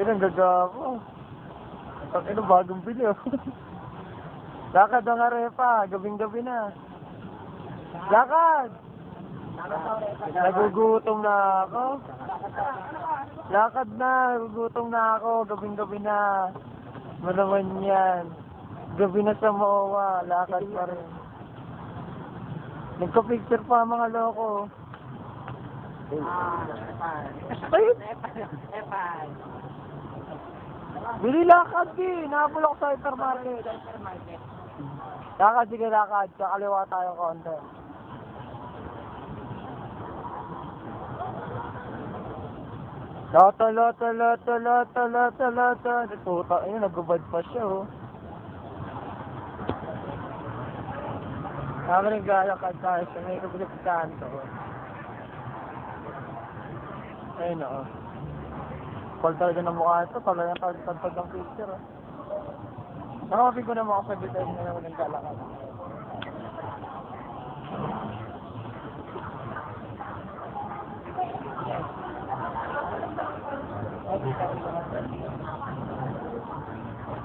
Inang gagamo. Inang bagong bili oh. Lakad ang arepa, gabing-gabi na. Lakad! Nagugutom na ako. Lakad na, nagugutom na ako, gabing-gabi na. Manaman yan. Gabi na sa MOA, lakad pa rin. Nagka-picture pa mga loko. Ay! Bili lakad di, nahabol ako sa hypermarket. Lakad, sige lakad, kakaliwa tayo konti. Loto. Puta, ayun, nagubad pa siya oh. Kami naglalakad tayo sa may kabilang kanto. Ayun oh. Pal talaga ng mukha ito, talagang tagtag ang picture oh. Nakapapin ko naman ako sa bitay na naman naglalakad.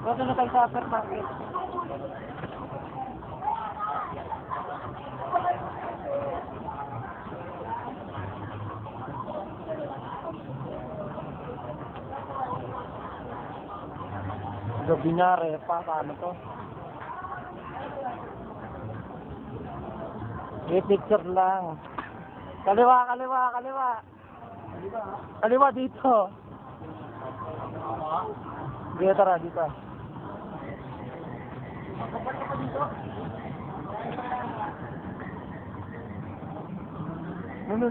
Bago na tayo sa hypermarket. Gabi na, repa, paano to? Picture lang. Kaliwa. Kaliwa dito. Dito, tara, dito. No.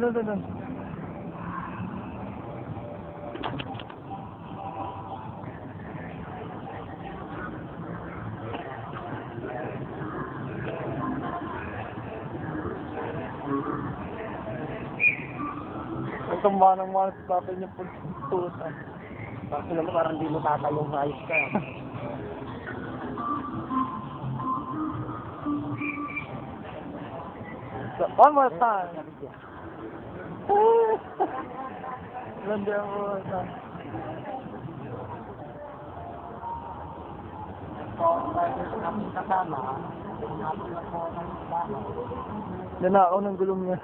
Ito manang-manang sa tatay niya pagtutusan. Kasi naman parang di mo tatayong ayos ka. One more time. Nandiyan mo. Nanakaw ng gulong niya.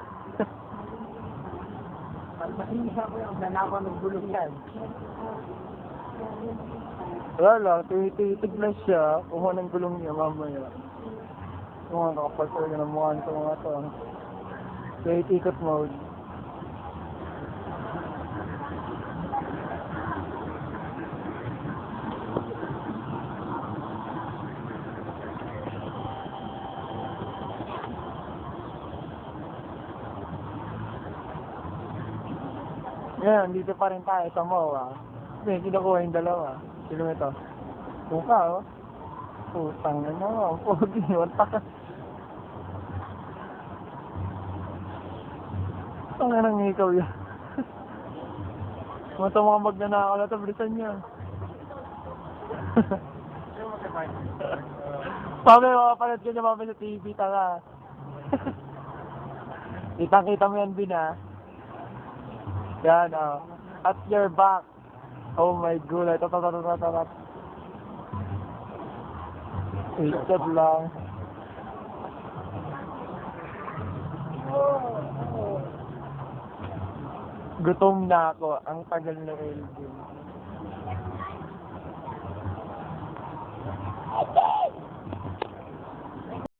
Pagpasingisa ko yung nanakaw ng gulong yan. Wala lang, titig lang siya. Kuha ng gulong niya mamaya. Mga nakapal talaga ng mukha nito mga to. Kaya itikot mode. Ngayon, dito pa rin tayo sa MOA. Hindi, kinukuha yung dalawa. Sino ito? Puka, oh. Putang na naman. Pugi, wanta ka. Ang nang ikaw yan. Mata mga magnanakaw na ito, bilisan niya. Sabi, makapalit ka niya mami sa TV, tanga. Kitang-kita mo yan, Bin, ha? Yan, oh. At your back. Oh my God. Tatat. Ikot lang. Gutom na ako. Ang tagal na LG.